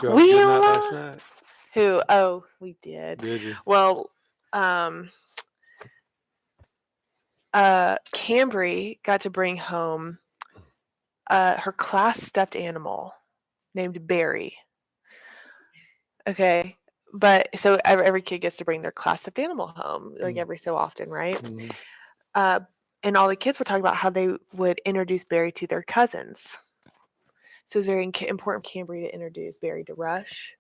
Y'all have a good night last night? Who? Oh, we did. Did you? Well, Cambry got to bring home her class stuffed animal named Barry. Okay. But so every kid gets to bring their class stuffed animal home, like every so often, right? Mm-hmm. And all the kids would talk about how they would introduce Barry to their cousins. So it's very important for Cambry to introduce Barry to Rush.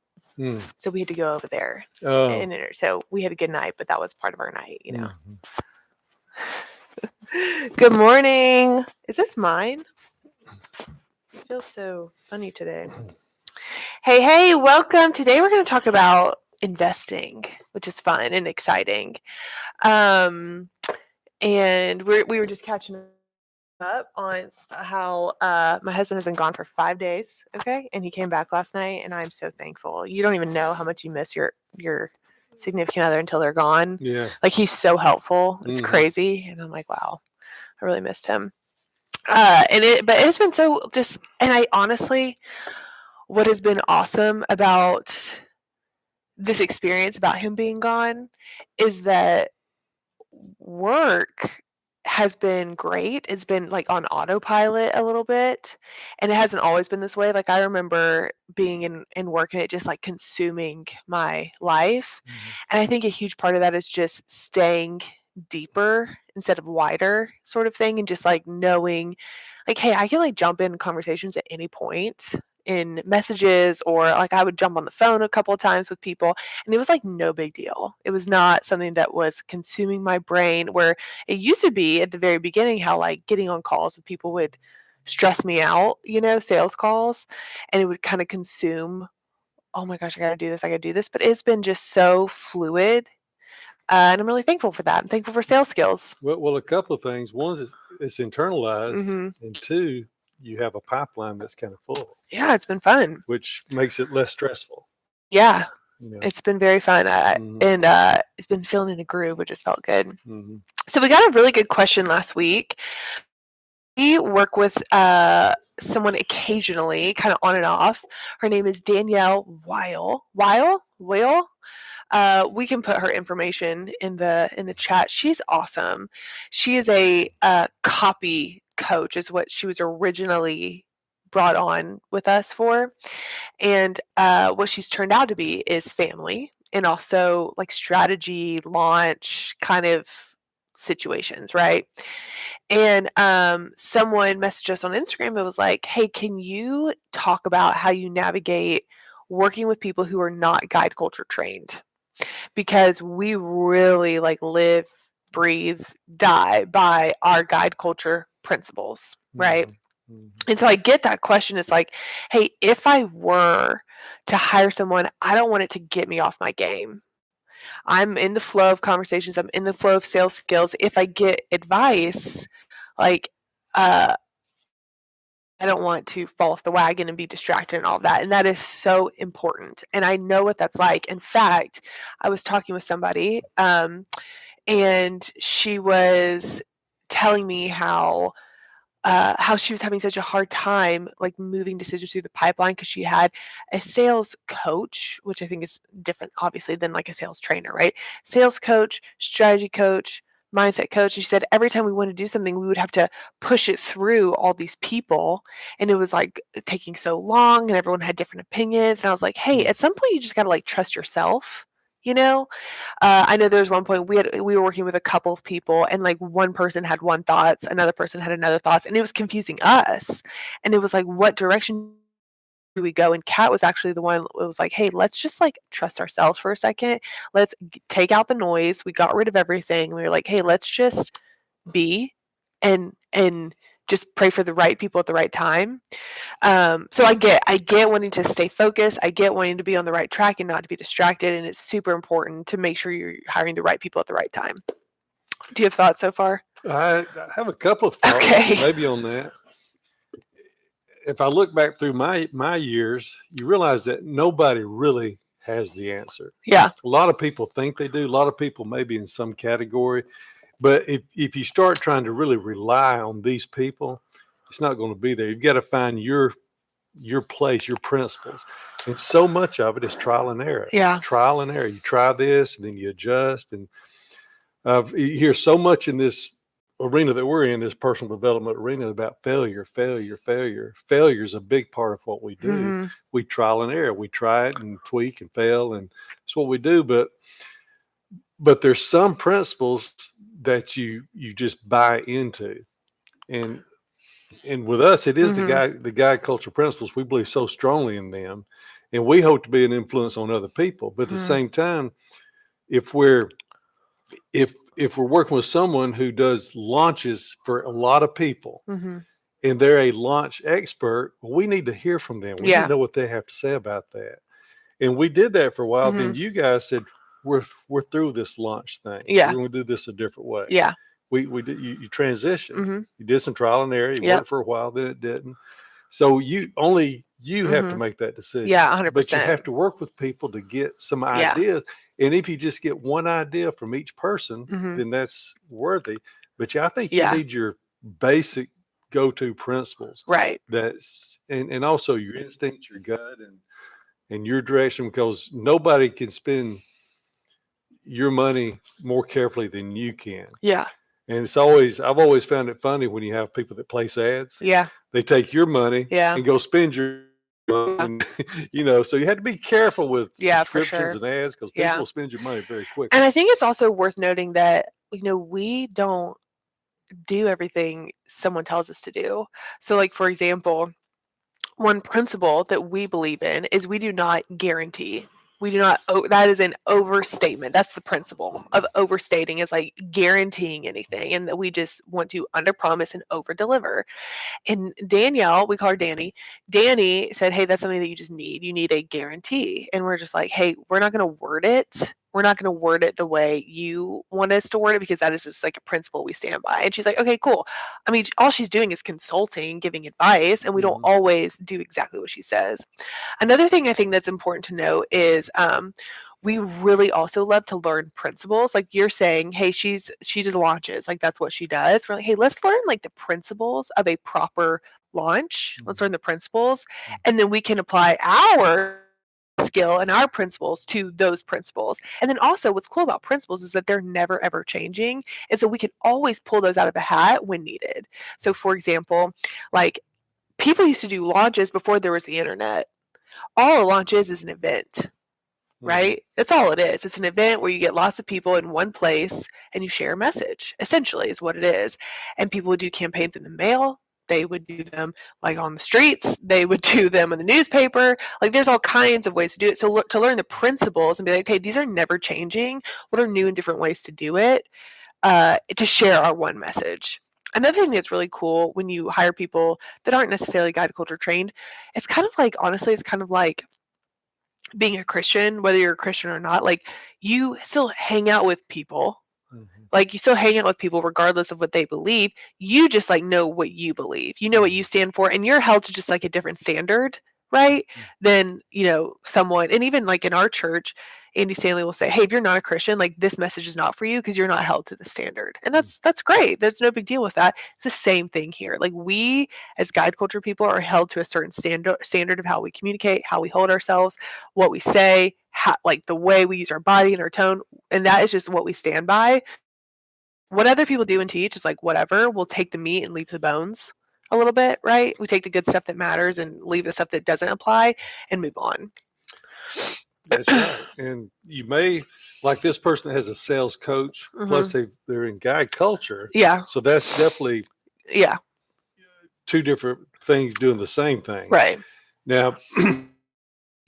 So we had to go over there. And so we had a good night, but that was part of our night, you know. Mm-hmm. Good morning. Is this mine? It feels so funny today. Hey, welcome. Today we're going to talk about investing, which is fun and exciting. And we were just catching up on how my husband has been gone for 5 days, okay? And he came back last night, and I'm so thankful. You don't even know how much you miss your significant other until they're gone. Yeah. Like, he's so helpful. It's crazy. And I'm like, wow, I really missed him. But it's been so just, and I honestly, what has been awesome about this experience about him being gone is that work has been great. It's been like on autopilot a little bit, and it hasn't always been this way. Like, I remember being in work and it just like consuming my life. And I think a huge part of that is just staying deeper instead of wider sort of thing, and just like knowing like, hey, I can like jump in conversations at any point in messages, or like I would jump on the phone a couple of times with people, and it was like no big deal. It was not something that was consuming my brain, where it used to be at the very beginning how like getting on calls with people would stress me out, you know, sales calls, and it would kind of consume, oh my gosh, I gotta do this. But it's been just so fluid. And I'm really thankful for that. I'm thankful for sales skills. Well, a couple of things. One is it's internalized, and two, you have a pipeline that's kind of full. Yeah, it's been fun. Which makes it less stressful. Yeah. It's been very fun. And it's been feeling in a groove, which just felt good. So we got a really good question last week. We work with someone occasionally, kind of on and off. Her name is Danielle Weil. We can put her information in the chat. She's awesome. She is a copy coach, is what she was originally brought on with us for. And what she's turned out to be is family, and also like strategy, launch kind of situations, right? And someone messaged us on Instagram that was like, hey, can you talk about how you navigate working with people who are not guide culture trained? Because we really like live, breathe, die by our guide culture principles, right? And so I get that question. It's like, hey, if I were to hire someone, I don't want it to get me off my game. I'm in the flow of conversations. I'm in the flow of sales skills. If I get advice, like, I don't want to fall off the wagon and be distracted and all of that. And that is so important. And I know what that's like. In fact, I was talking with somebody, and she was telling me how she was having such a hard time like moving decisions through the pipeline because she had a sales coach, which I think is different, obviously, than like a sales trainer, right? Sales coach, strategy coach, mindset coach. And she said every time we wanted to do something, we would have to push it through all these people, and it was like taking so long, and everyone had different opinions. And I was like, hey, at some point, you just got to like trust yourself. You know, I know there was one point we were working with a couple of people, and like one person had one thoughts, another person had another thoughts, and it was confusing us. And it was like, what direction do we go? And Kat was actually the one that was like, hey, let's just like trust ourselves for a second. Let's take out the noise. We got rid of everything. We were like, hey, let's just be and just pray for the right people at the right time. So I get wanting to stay focused. I get wanting to be on the right track and not to be distracted. And it's super important to make sure you're hiring the right people at the right time. Do you have thoughts so far? I have a couple of thoughts, maybe on that. If I look back through my years, you realize that nobody really has the answer. Yeah. A lot of people think they do. A lot of people maybe in some category. But if you start trying to really rely on these people, it's not going to be there. You've got to find your your place, your principles. And so much of it is trial and error. Yeah. Trial and error. You try this and then you adjust. And you hear so much in this arena that we're in, this personal development arena, about failure. Failure is a big part of what we do. Mm-hmm. We trial and error. We try it and tweak and fail, and it's what we do. But there's some principles that you just buy into. And with us, it is Mm-hmm. the guide culture principles. We believe so strongly in them, and we hope to be an influence on other people. But at the same time, if we're working with someone who does launches for a lot of people, and they're a launch expert, well, we need to hear from them. We need to know what they have to say about that. And we did that for a while. Then you guys said, we're through this launch thing. Yeah. We're going to do this a different way. Yeah. We did. You transitioned. You did some trial and error. You worked for a while, then it didn't. So you have to make that decision. Yeah, 100%. But you have to work with people to get some ideas. And if you just get one idea from each person, then that's worthy. But I think you need your basic go-to principles. Right. That's and also your instincts, your gut, and your direction, because nobody can spend your money more carefully than you can. Yeah. And I've always found it funny when you have people that place ads. Yeah. They take your money and go spend your money. And, so you have to be careful with subscriptions and ads, because people will spend your money very quickly. And I think it's also worth noting that, we don't do everything someone tells us to do. So, like, for example, one principle that we believe in is we do not guarantee. We do not, that is an overstatement. That's the principle of overstating, is like guaranteeing anything. And that we just want to underpromise and overdeliver. And Danielle, we call her Danny. Danny said, hey, that's something that you just need. You need a guarantee. And we're just like, hey, we're not going to word it. We're not going to word it the way you want us to word it, because that is just like a principle we stand by. And she's like, okay, cool. I mean, all she's doing is consulting, giving advice, and we don't always do exactly what she says. Another thing I think that's important to note is we really also love to learn principles. Like you're saying, hey, she does launches. Like that's what she does. We're like, hey, let's learn like the principles of a proper launch. Let's learn the principles. And then we can apply our skill and our principles to those principles. And then also what's cool about principles is that they're never ever changing. And so we can always pull those out of a hat when needed. So for example, like people used to do launches before there was the internet. All a launch is an event, right? That's all it is. It's an event where you get lots of people in one place and you share a message, essentially, is what it is. And people would do campaigns in the mail. They would do them like on the streets. They would do them in the newspaper. Like there's all kinds of ways to do it. So to learn the principles and be like, okay, these are never changing. What are new and different ways to do it? To share our one message. Another thing that's really cool when you hire people that aren't necessarily guide culture trained, it's kind of like, honestly, it's kind of like being a Christian, whether you're a Christian or not. Like you still hang out with people. Like you still hang out with people regardless of what they believe. You just like know what you believe. You know what you stand for, and you're held to just like a different standard, right? Than, someone. And even like in our church, Andy Stanley will say, hey, if you're not a Christian, like this message is not for you because you're not held to the standard. And that's great. There's no big deal with that. It's the same thing here. Like we as guide culture people are held to a certain standard of how we communicate, how we hold ourselves, what we say, like the way we use our body and our tone. And that is just what we stand by. What other people do and teach is like whatever. We'll take the meat and leave the bones a little bit, right? We take the good stuff that matters and leave the stuff that doesn't apply and move on. That's right. And you may, like this person that has a sales coach, plus they're in guide culture. Yeah. So that's definitely two different things doing the same thing. Right. Now,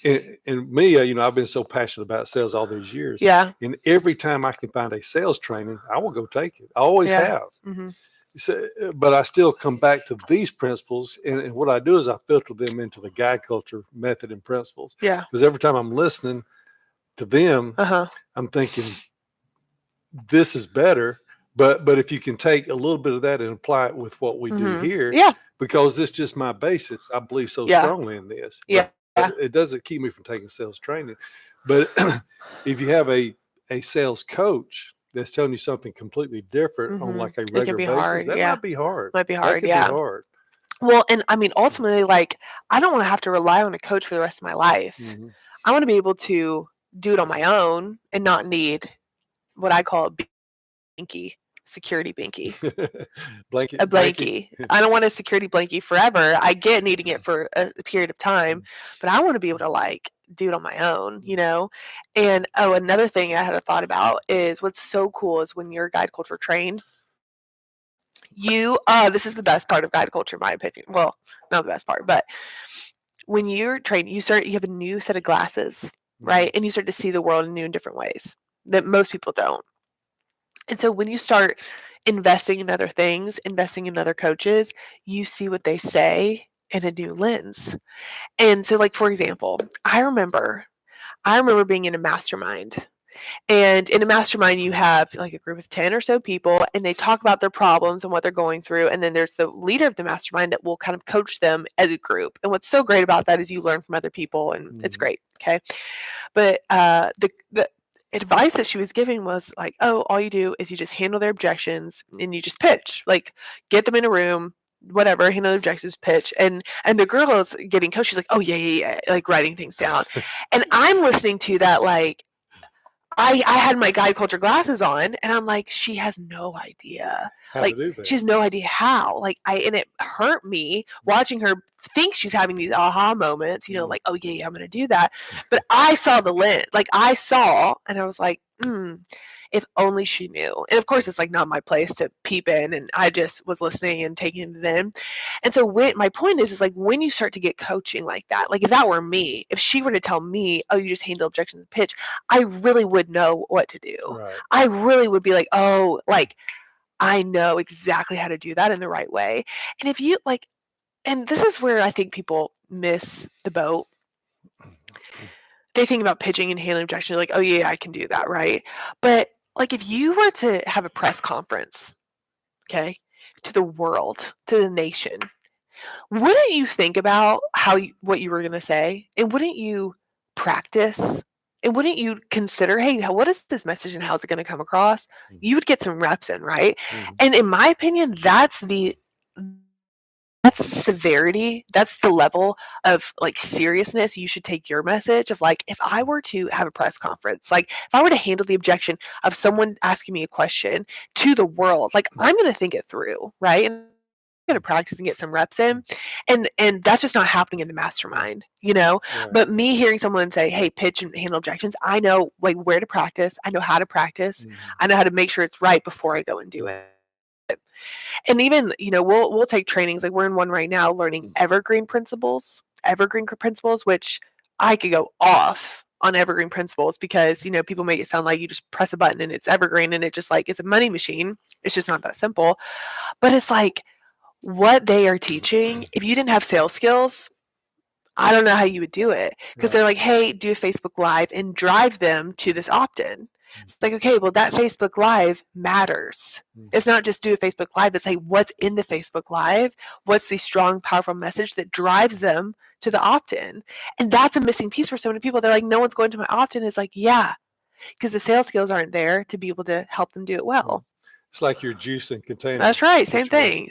and me, I've been so passionate about sales all these years. Yeah. And every time I can find a sales training, I will go take it. I always have. So, but I still come back to these principles, and what I do is I filter them into the guide culture method and principles. Yeah. Because every time I'm listening to them, I'm thinking this is better. But if you can take a little bit of that and apply it with what we do here, because it's just my basis. I believe so strongly in this. But it doesn't keep me from taking sales training. But if you have a sales coach that's telling you something completely different on like a regular basis, that might be hard. Might be hard, That could be hard. Well, and I mean, ultimately, like, I don't want to have to rely on a coach for the rest of my life. Mm-hmm. I want to be able to do it on my own and not need what I call a binky, security binky, a blankie. I don't want a security blankie forever. I get needing it for a period of time, but I want to be able to like do it on my own, you know? And another thing I had a thought about is what's so cool is when you're guide culture trained, this is the best part of guide culture, in my opinion. Well, not the best part, but when you're trained, you have a new set of glasses, right? And you start to see the world in new and different ways that most people don't. And so when you start investing in other things, investing in other coaches, you see what they say in a new lens. And so, like, for example, I remember being in a mastermind. And in a mastermind, you have like a group of 10 or so people, and they talk about their problems and what they're going through. And then there's the leader of the mastermind that will kind of coach them as a group. And what's so great about that is you learn from other people, and it's great. Okay. But the advice that she was giving was like, oh, all you do is you just handle their objections and you just pitch, like get them in a room, whatever, handle their objections, pitch. And the girl is getting coached. She's like, oh yeah, like writing things down. And I'm listening to that like, I had my guide culture glasses on, and I'm like, she has no idea. How like, to do that. She has no idea how. And it hurt me watching her think she's having these aha moments, you know, like, oh, yeah, I'm going to do that. But I saw the lens. Like, and I was like, if only she knew. And of course, it's like not my place to peep in, and I just was listening and taking it in. And so my point is like when you start to get coaching like that, like if that were me, if she were to tell me, oh, you just handle objections and pitch, I really would know what to do. Right. I really would be like, oh, like I know exactly how to do that in the right way. And if you like, and this is where I think people miss the boat. They think about pitching and handling objections, like, oh yeah, I can do that, right? But like if you were to have a press conference, okay, to the world, to the nation, wouldn't you think about what you were going to say? And wouldn't you practice? And wouldn't you consider, hey, what is this message and how's it going to come across? You would get some reps in, right? And in my opinion, that's severity. That's the level of like seriousness you should take your message of like, if I were to have a press conference, like if I were to handle the objection of someone asking me a question to the world, like I'm going to think it through, right? And going to practice and get some reps in, and that's just not happening in the mastermind, you know. Right. But me hearing someone say, hey, pitch and handle objections, I know like where to practice, I know how to practice, I know how to make sure it's right before I go and do it. And even, you know, we'll take trainings, like we're in one right now learning evergreen principles, which I could go off on evergreen principles because, you know, people make it sound like you just press a button and it's evergreen and it just like it's a money machine. It's just not that simple. But it's like what they are teaching, if you didn't have sales skills, I don't know how you would do it. Because they're like, hey, do a Facebook Live and drive them to this opt-in. It's like, okay, well, that Facebook Live matters. It's not just do a Facebook Live. It's like, what's in the Facebook Live? What's the strong, powerful message that drives them to the opt-in? And that's a missing piece for so many people. They're like, no one's going to my opt-in. It's like, yeah, because the sales skills aren't there to be able to help them do it well. It's like your juice and container. That's right. Same thing.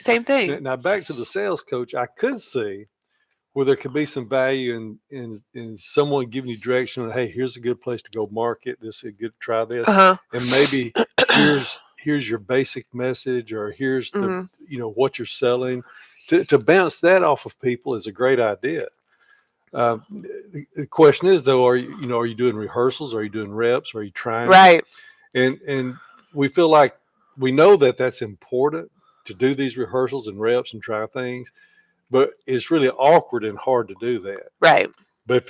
Now, back to the sales coach, I could see where there could be some value in someone giving you direction on, hey, here's a good place to go market. This is a good, try this. And maybe here's your basic message, or here's the, you know, what you're selling. To bounce that off of people is a great idea. The question is though, are you doing rehearsals? Are you doing reps? Are you trying? Right. And we feel like we know that that's important to do these rehearsals and reps and try things. But it's really awkward and hard to do that. Right. But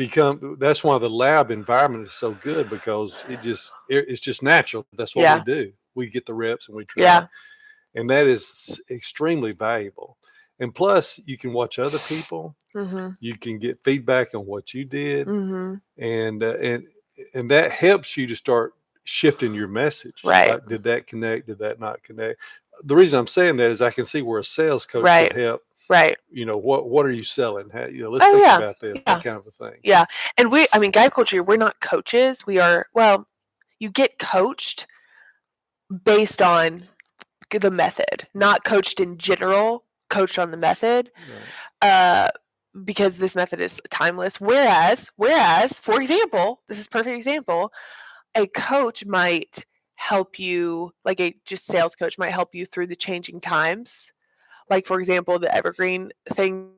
that's why the lab environment is so good, because it's just natural. That's what we do. We get the reps and we try. Yeah. And that is extremely valuable. And plus, you can watch other people. You can get feedback on what you did, and that helps you to start shifting your message. Right. Like, did that connect? Did that not connect? The reason I'm saying that is I can see where a sales coach could help. Right. You know, what are you selling? How, you know, let's think about this, that kind of a thing. Yeah. And guide culture, we're not coaches. We are, well, you get coached based on the method, not coached in general, coached on the method. Right. Because this method is timeless. Whereas, for example, this is a perfect example, a coach might help you, like a just sales coach might help you through the changing times. Like, for example, the evergreen thing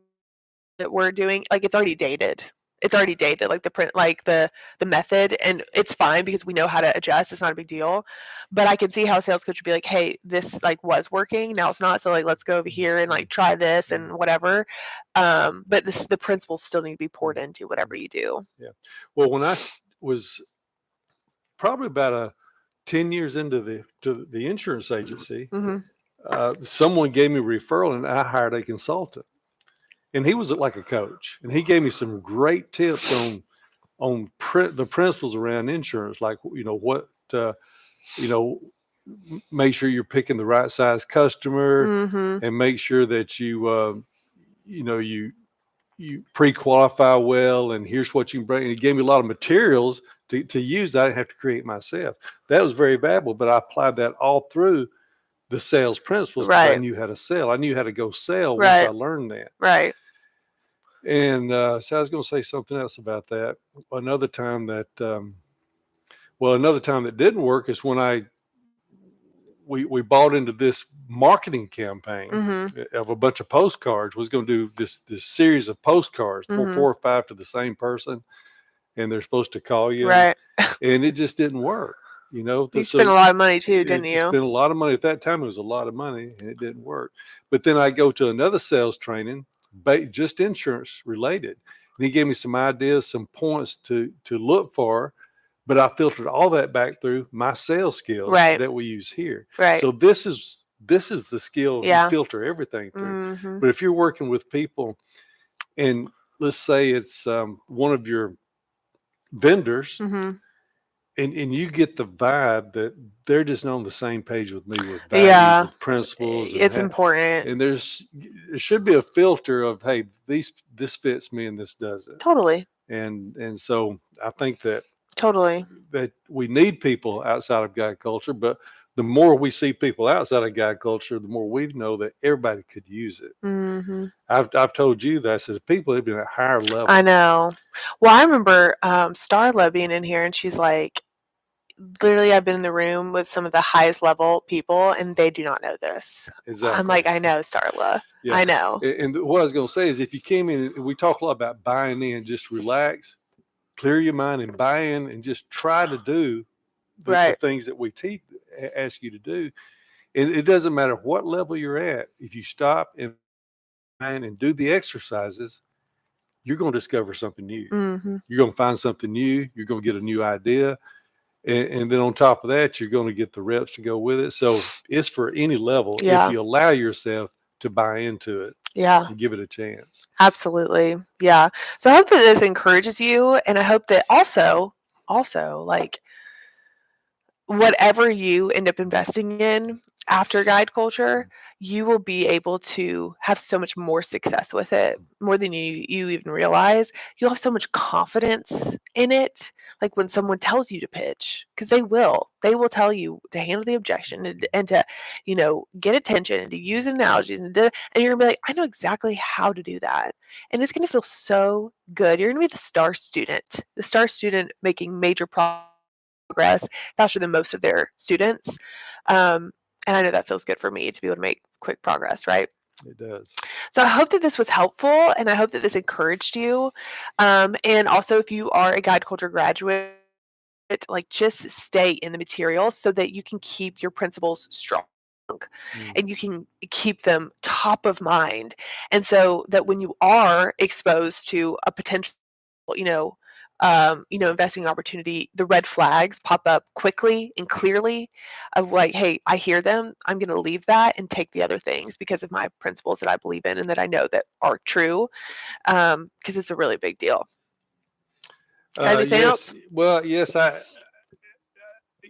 that we're doing, like, it's already dated. Like the print, like the method, and it's fine because we know how to adjust. It's not a big deal. But I can see how a sales coach would be like, hey, this like was working, now it's not. So like let's go over here and like try this and whatever. But the principles still need to be poured into whatever you do. Yeah. Well, when I was probably about 10 years into the insurance agency, someone gave me a referral and I hired a consultant. And he was like a coach, and he gave me some great tips on the principles around insurance, like what make sure you're picking the right size customer, and make sure that you pre-qualify well, and here's what you can bring. And he gave me a lot of materials to use that I didn't have to create myself. That was very valuable, but I applied that all through the sales principles because I knew how to sell. I knew how to go sell once I learned that. Right. And so I was going to say something else about that. Another time that didn't work is when we bought into this marketing campaign of a bunch of postcards. We was going to do this series of postcards, 4 or 5 to the same person, and they're supposed to call you. Right. And it just didn't work. You spent a lot of money too, didn't you? Spent a lot of money. At that time, it was a lot of money, and it didn't work. But then I go to another sales training, just insurance related. And he gave me some ideas, some points to look for, but I filtered all that back through my sales skills that we use here. Right. So this is the skill you filter everything through. But if you're working with people, and let's say it's one of your vendors, and you get the vibe that they're just on the same page with me with values, with principles. It's important. And there should be a filter of, hey, this fits me and this doesn't. Totally. And so I think that that we need people outside of guide culture, but the more we see people outside of guide culture, the more we know that everybody could use it. I've told you that. I said people have been at higher level. I know. Well, I remember Starla being in here, and she's like, literally, I've been in the room with some of the highest level people, and they do not know this. Exactly. I'm like, I know, Starla. Yeah. I know. And what I was going to say is, if you came in, we talk a lot about buying in, just relax, clear your mind, and buy in, and just try to do the things that we ask you to do. And it doesn't matter what level you're at. If you stop and do the exercises, you're going to discover something new. You're going to find something new. You're going to get a new idea. And then on top of that, you're going to get the reps to go with it. So it's for any level if you allow yourself to buy into it. And give it a chance. Absolutely. Yeah. So I hope that this encourages you, and I hope that also like whatever you end up investing in after guide culture, you will be able to have so much more success with it, more than you even realize. You'll have so much confidence in it, like when someone tells you to pitch, because they will tell you to handle the objection and to get attention and to use analogies and you're gonna be like, I know exactly how to do that, and it's gonna feel so good. You're gonna be the star student making major progress faster than most of their students. And I know that feels good for me to be able to make quick progress, right? It does. So I hope that this was helpful, and I hope that this encouraged you. And also, if you are a guide culture graduate, like just stay in the material so that you can keep your principles strong and you can keep them top of mind. And so that when you are exposed to a potential, investing opportunity, the red flags pop up quickly and clearly of like, hey, I hear them. I'm going to leave that and take the other things because of my principles that I believe in and that I know that are true, because it's a really big deal. Anything else? Well, yes,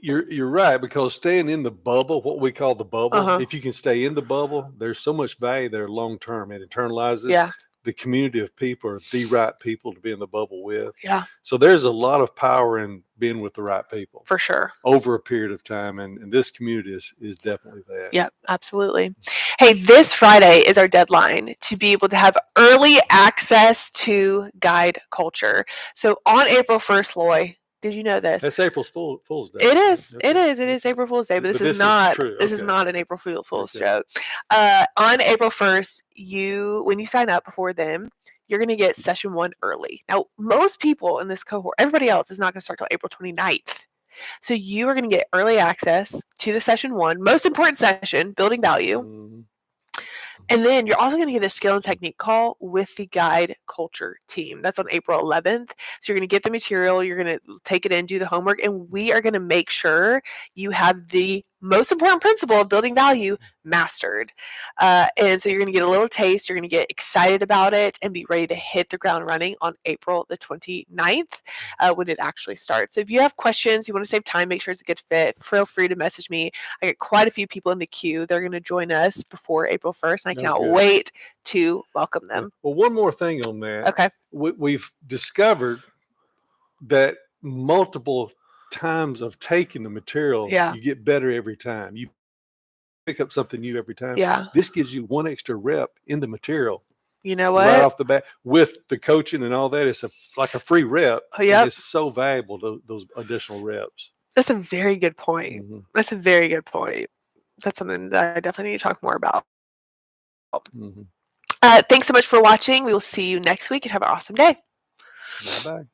you're right, because staying in the bubble, what we call the bubble, if you can stay in the bubble, there's so much value there long term. It internalizes. Yeah. the community of people are the right people to be in the bubble with. Yeah. So there's a lot of power in being with the right people. For sure. Over a period of time. And this community is definitely that. Yep, absolutely. Hey, this Friday is our deadline to be able to have early access to Guide Culture. So on April 1st, Loy, did you know this? That's April's Fool's Day. It is. It is April Fool's Day, but this is not. This is Okay. not an April Fool's joke. On April 1st, when you sign up before then, you're going to get session 1 early. Now, most people in this cohort, everybody else is not going to start till April 29th. So you are going to get early access to the session 1, most important session, building value. Mm-hmm. And then you're also going to get a skill and technique call with the Guide Culture team. That's on April 11th. So you're going to get the material, you're going to take it in, do the homework, and we are going to make sure you have the most important principle of building value mastered. And so you're going to get a little taste, you're going to get excited about it, and be ready to hit the ground running on April the 29th when it actually starts. So if you have questions, you want to save time, make sure it's a good fit, feel free to message me. I get quite a few people in the queue. They're going to join us before April 1st, and I cannot wait to welcome them. Well, one more thing on that. Okay. We've discovered that multiple times of taking the material, you get better every time. You pick up something new every time. Yeah. This gives you one extra rep in the material. You know what? Right off the bat, with the coaching and all that, it's like a free rep. Yep. It's so valuable, those additional reps. That's a very good point. Mm-hmm. That's a very good point. That's something that I definitely need to talk more about. Mm-hmm. Thanks so much for watching. We will see you next week and have an awesome day. Bye-bye.